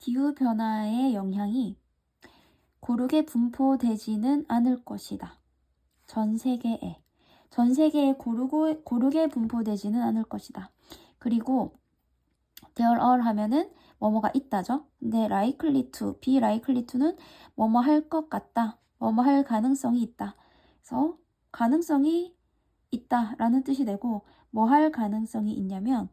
기후변화의 영향이 고르게 분포되지는 않을 것이다. 전 세계에 고르게 분포되지는 않을 것이다. 그리고 there are 하면은 뭐뭐가 있다죠. 근데 likely to, be likely to는 뭐뭐 할 것 같다. 뭐뭐 할 가능성이 있다. 그래서 가능성이 있다라는 뜻이 되고 뭐 할 가능성이 있냐면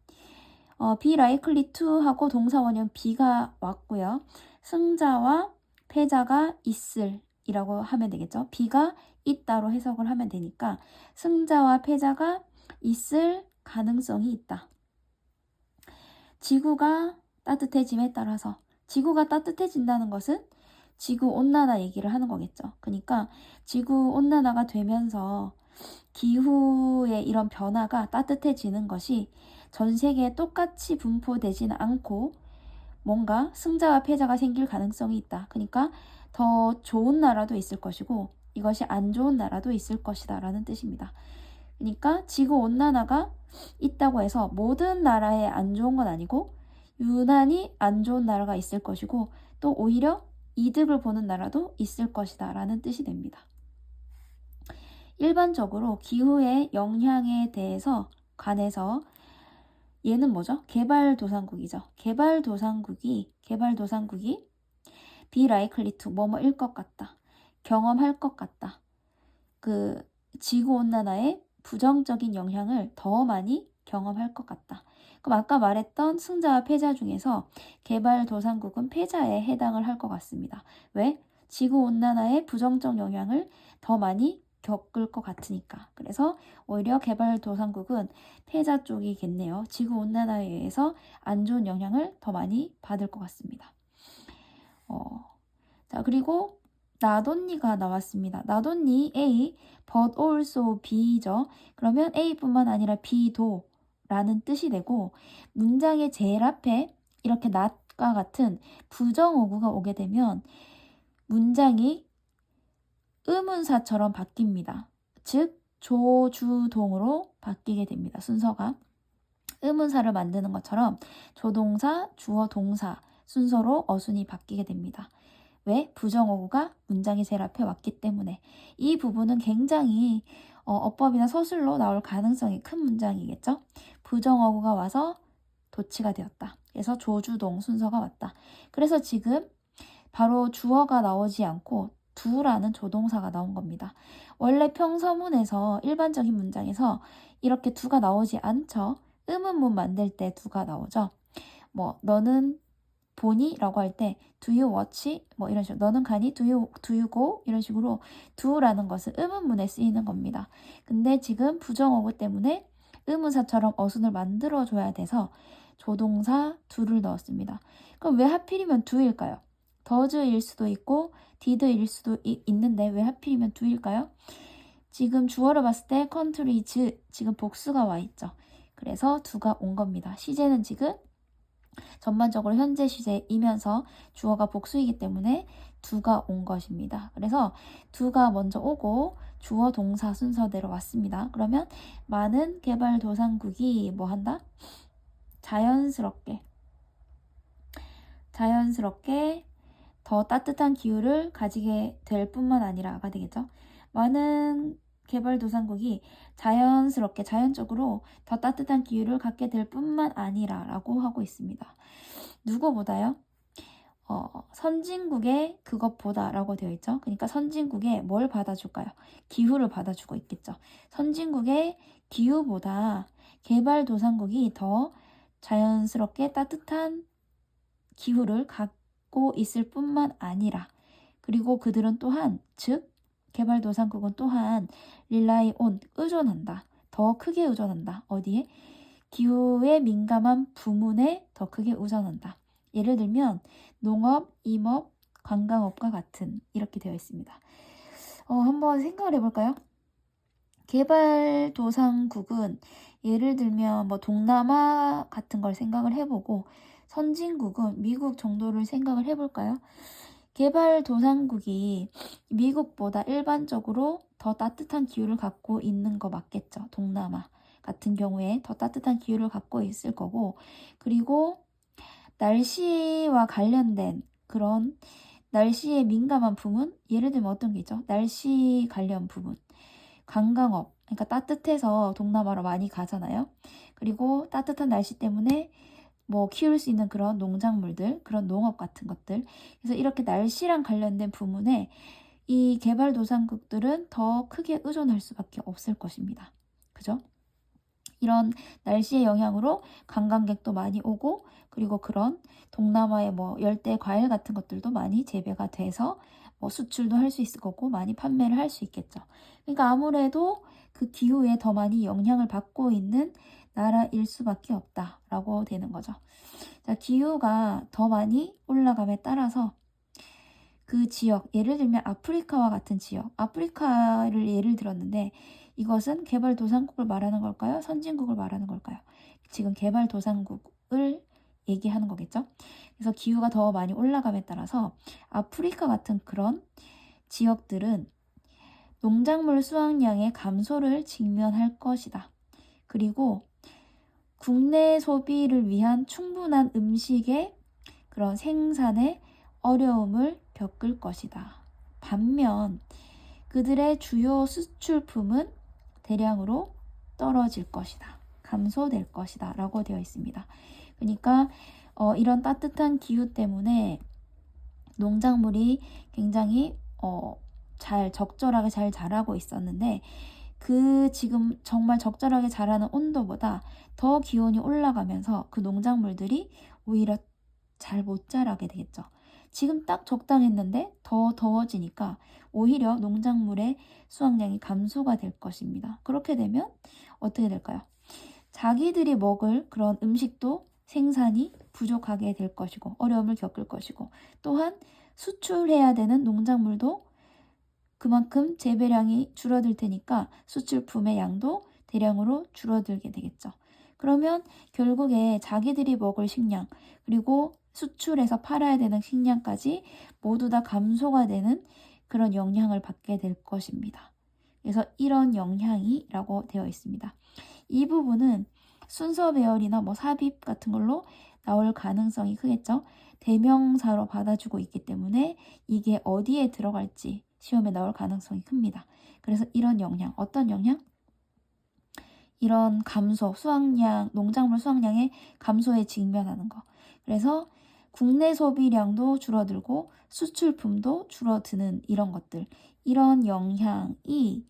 be likely to 하고 동사 원형 be가 왔고요. 승자와 패자가 있을 이라고 하면 되겠죠. be가 있다로 해석을 하면 되니까 승자와 패자가 있을 가능성이 있다. 지구가 따뜻해짐에 따라서 지구가 따뜻해진다는 것은 지구온난화 얘기를 하는 거겠죠. 그러니까 지구온난화가 되면서 기후의 이런 변화가 따뜻해지는 것이 전 세계에 똑같이 분포되지는 않고 뭔가 승자와 패자가 생길 가능성이 있다. 그러니까 더 좋은 나라도 있을 것이고 이것이 안 좋은 나라도 있을 것이다 라는 뜻입니다. 그러니까 지구온난화가 있다고 해서 모든 나라에 안 좋은 건 아니고 유난히 안 좋은 나라가 있을 것이고 또 오히려 이득을 보는 나라도 있을 것이다 라는 뜻이 됩니다. 일반적으로 기후의 영향에 대해서 관해서 얘는 뭐죠? 개발도상국이죠. 개발도상국이 be likely to 뭐뭐일 것 같다. 경험할 것 같다. 그 지구온난화의 부정적인 영향을 더 많이 경험할 것 같다. 그럼 아까 말했던 승자와 패자 중에서 개발도상국은 패자에 해당을 할 것 같습니다. 왜? 지구온난화의 부정적 영향을 더 많이 겪을 것 같으니까. 그래서 오히려 개발도상국은 패자 쪽이겠네요. 지구온난화에 의해서 안 좋은 영향을 더 많이 받을 것 같습니다. 자, 그리고 not only가 나왔습니다. not only A, but also B죠. 그러면 A뿐만 아니라 B도 라는 뜻이 되고 문장의 제일 앞에 이렇게 not과 같은 부정어구가 오게 되면 문장이 의문사처럼 바뀝니다. 즉 조주동으로 바뀌게 됩니다. 순서가 의문사를 만드는 것처럼 조동사, 주어, 동사 순서로 어순이 바뀌게 됩니다. 왜? 부정어구가 문장이 제일 앞에 왔기 때문에. 이 부분은 굉장히 어법이나 서술로 나올 가능성이 큰 문장이겠죠. 부정어구가 와서 도치가 되었다. 그래서 조주동 순서가 왔다. 그래서 지금 바로 주어가 나오지 않고 두라는 조동사가 나온 겁니다. 원래 평서문에서 일반적인 문장에서 이렇게 두가 나오지 않죠. 의문문 만들 때 두가 나오죠. 뭐 너는 보니? 라고 할 때 do you watch? 뭐 이런 식으로 너는 가니? do you go? 이런 식으로 do라는 것은 의문문에 쓰이는 겁니다. 근데 지금 부정어구 때문에 의문사처럼 어순을 만들어줘야 돼서 조동사 do를 넣었습니다. 그럼 왜 하필이면 do일까요? does일 수도 있고 did일 수도 있는데 왜 하필이면 do일까요? 지금 주어를 봤을 때 countries 지금 복수가 와 있죠. 그래서 do가 온 겁니다. 시제는 지금 전반적으로 현재 시제이면서 주어가 복수이기 때문에 do가 온 것입니다. 그래서 do가 먼저 오고 주어 동사 순서대로 왔습니다. 그러면 많은 개발도상국이 뭐 한다? 자연스럽게 더 따뜻한 기후를 가지게 될 뿐만 아니라가 되겠죠. 많은 개발도상국이 자연적으로 더 따뜻한 기후를 갖게 될 뿐만 아니라 라고 하고 있습니다. 누구보다요? 선진국의 그것보다 라고 되어 있죠. 그러니까 선진국에 뭘 받아줄까요? 기후를 받아주고 있겠죠. 선진국의 기후보다 개발도상국이 더 자연스럽게 따뜻한 기후를 갖고 있을 뿐만 아니라 그리고 그들은 또한 즉 개발도상국은 또한 rely on 의존한다. 더 크게 의존한다. 어디에? 기후에 민감한 부문에 더 크게 의존한다. 예를 들면 농업, 임업, 관광업과 같은 이렇게 되어 있습니다. 한번 생각을 해볼까요? 개발도상국은 예를 들면 뭐 동남아 같은 걸 생각을 해보고 선진국은 미국 정도를 생각을 해볼까요? 개발도상국이 미국보다 일반적으로 더 따뜻한 기후를 갖고 있는 거 맞겠죠. 동남아 같은 경우에 더 따뜻한 기후를 갖고 있을 거고 그리고 날씨와 관련된 그런 날씨에 민감한 부문, 예를 들면 어떤 게 있죠? 날씨 관련 부문, 관광업, 그러니까 따뜻해서 동남아로 많이 가잖아요. 그리고 따뜻한 날씨 때문에 뭐 키울 수 있는 그런 농작물들, 그런 농업 같은 것들. 그래서 이렇게 날씨랑 관련된 부문에 이 개발도상국들은 더 크게 의존할 수밖에 없을 것입니다. 그죠? 이런 날씨의 영향으로 관광객도 많이 오고, 그리고 그런 동남아의 뭐 열대 과일 같은 것들도 많이 재배가 돼서 뭐 수출도 할 수 있을 거고 많이 판매를 할 수 있겠죠. 그러니까 아무래도 그 기후에 더 많이 영향을 받고 있는 나라일 수밖에 없다라고 되는 거죠. 자, 기후가 더 많이 올라감에 따라서 그 지역, 예를 들면 아프리카와 같은 지역, 아프리카를 예를 들었는데 이것은 개발도상국을 말하는 걸까요? 선진국을 말하는 걸까요? 지금 개발도상국을 얘기하는 거겠죠? 그래서 기후가 더 많이 올라감에 따라서 아프리카 같은 그런 지역들은 농작물 수확량의 감소를 직면할 것이다. 그리고 국내 소비를 위한 충분한 음식의 그런 생산에 어려움을 겪을 것이다. 반면 그들의 주요 수출품은 대량으로 떨어질 것이다. 감소될 것이다. 라고 되어 있습니다. 그러니까 이런 따뜻한 기후 때문에 농작물이 굉장히 적절하게 잘 자라고 있었는데 그 지금 정말 적절하게 자라는 온도보다 더 기온이 올라가면서 그 농작물들이 오히려 잘 못 자라게 되겠죠. 지금 딱 적당했는데 더 더워지니까 오히려 농작물의 수확량이 감소가 될 것입니다. 그렇게 되면 어떻게 될까요? 자기들이 먹을 그런 음식도 생산이 부족하게 될 것이고 어려움을 겪을 것이고, 또한 수출해야 되는 농작물도 그만큼 재배량이 줄어들 테니까 수출품의 양도 대량으로 줄어들게 되겠죠. 그러면 결국에 자기들이 먹을 식량, 그리고 수출해서 팔아야 되는 식량까지 모두 다 감소가 되는 그런 영향을 받게 될 것입니다. 그래서 이런 영향이라고 되어 있습니다. 이 부분은 순서 배열이나 뭐 삽입 같은 걸로 나올 가능성이 크겠죠. 대명사로 받아주고 있기 때문에 이게 어디에 들어갈지 시험에 나올 가능성이 큽니다. 그래서 이런 영향, 어떤 영향? 이런 감소, 수확량, 농작물 수확량의 감소에 직면하는 거. 그래서 국내 소비량도 줄어들고 수출품도 줄어드는 이런 것들, 이런 영향이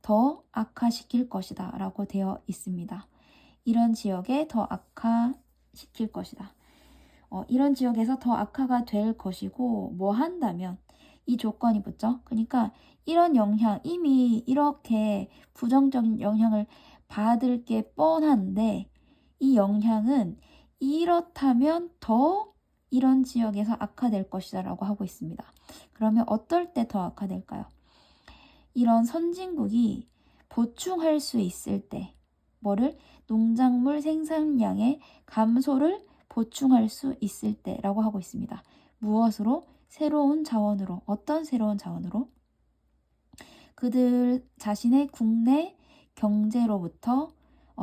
더 악화시킬 것이다 라고 되어 있습니다. 이런 지역에 더 악화시킬 것이다. 이런 지역에서 더 악화가 될 것이고, 뭐 한다면 이 조건이 붙죠. 그러니까 이런 영향, 이미 이렇게 부정적인 영향을 받을 게 뻔한데 이 영향은 이렇다면 더 이런 지역에서 악화될 것이다 라고 하고 있습니다. 그러면 어떨 때 더 악화될까요? 이런 선진국이 보충할 수 있을 때, 뭐를? 농작물 생산량의 감소를 보충할 수 있을 때라고 하고 있습니다. 무엇으로? 새로운 자원으로. 어떤 새로운 자원으로? 그들 자신의 국내 경제로부터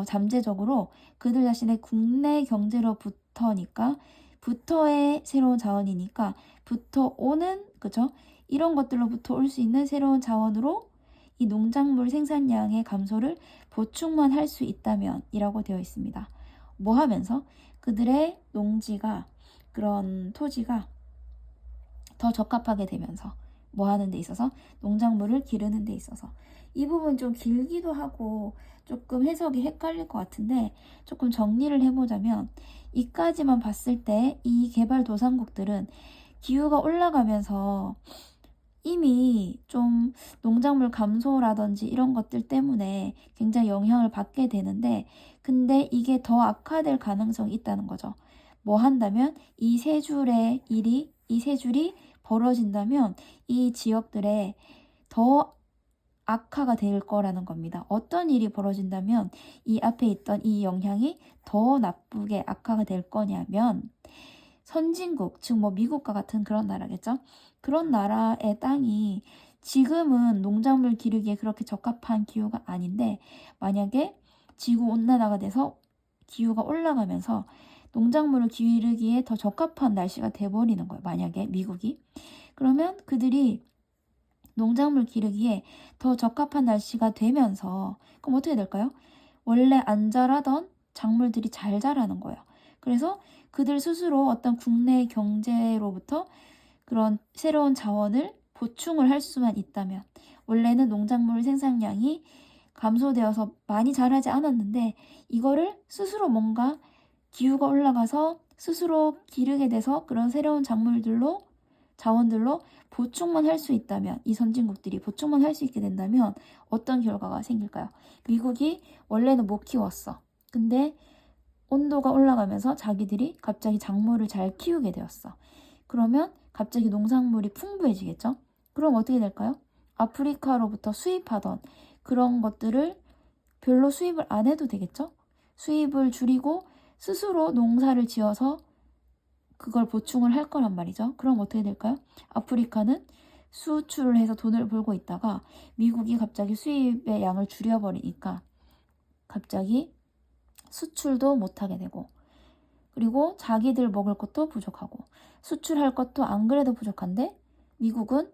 잠재적으로 그들 자신의 국내 경제로부터니까, 부터의 새로운 자원이니까 부터 오는, 그죠? 이런 것들로부터 올 수 있는 새로운 자원으로 이 농작물 생산량의 감소를 보충만 할 수 있다면 이라고 되어 있습니다. 뭐 하면서? 그들의 농지가, 그런 토지가 더 적합하게 되면서 뭐 하는 데 있어서? 농작물을 기르는 데 있어서. 이 부분 좀 길기도 하고 조금 해석이 헷갈릴 것 같은데 조금 정리를 해보자면, 이까지만 봤을 때 이 개발도상국들은 기후가 올라가면서 이미 좀 농작물 감소라든지 이런 것들 때문에 굉장히 영향을 받게 되는데, 근데 이게 더 악화될 가능성이 있다는 거죠. 뭐 한다면 이 세 줄이 벌어진다면 이 지역들에 더 악화가 될 거라는 겁니다. 어떤 일이 벌어진다면 이 앞에 있던 이 영향이 더 나쁘게 악화가 될 거냐면, 선진국, 즉 뭐 미국과 같은 그런 나라겠죠. 그런 나라의 땅이 지금은 농작물 기르기에 그렇게 적합한 기후가 아닌데, 만약에 지구 온난화가 돼서 기후가 올라가면서 농작물을 기르기에 더 적합한 날씨가 돼버리는 거예요. 만약에 미국이. 그러면 그들이 농작물 기르기에 더 적합한 날씨가 되면서 그럼 어떻게 될까요? 원래 안 자라던 작물들이 잘 자라는 거예요. 그래서 그들 스스로 어떤 국내 경제로부터 그런 새로운 자원을 보충을 할 수만 있다면, 원래는 농작물 생산량이 감소되어서 많이 자라지 않았는데 이거를 스스로 뭔가 기후가 올라가서 스스로 기르게 돼서 그런 새로운 작물들로 자원들로 보충만 할 수 있다면, 이 선진국들이 보충만 할 수 있게 된다면 어떤 결과가 생길까요? 미국이 원래는 못 키웠어. 근데 온도가 올라가면서 자기들이 갑자기 작물을 잘 키우게 되었어. 그러면 갑자기 농산물이 풍부해지겠죠? 그럼 어떻게 될까요? 아프리카로부터 수입하던 그런 것들을 별로 수입을 안 해도 되겠죠? 수입을 줄이고 스스로 농사를 지어서 그걸 보충을 할 거란 말이죠. 그럼 어떻게 될까요? 아프리카는 수출을 해서 돈을 벌고 있다가 미국이 갑자기 수입의 양을 줄여버리니까 갑자기 수출도 못하게 되고, 그리고 자기들 먹을 것도 부족하고, 수출할 것도 안 그래도 부족한데 미국은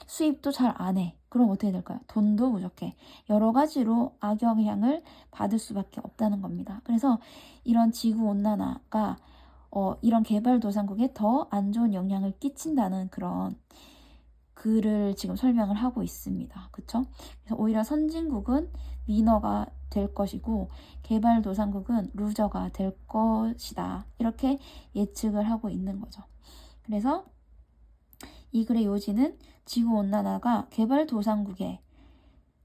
수입도 잘 안 해. 그럼 어떻게 될까요? 돈도 부족해. 여러 가지로 악영향을 받을 수밖에 없다는 겁니다. 그래서 이런 지구온난화가 이런 개발도상국에 더 안 좋은 영향을 끼친다는 그런 글을 지금 설명을 하고 있습니다. 그쵸? 그래서 오히려 선진국은 위너가 될 것이고 개발도상국은 루저가 될 것이다. 이렇게 예측을 하고 있는 거죠. 그래서 이 글의 요지는 지구온난화가 개발도상국에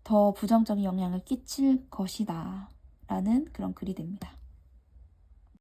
더 부정적인 영향을 끼칠 것이다 라는 그런 글이 됩니다.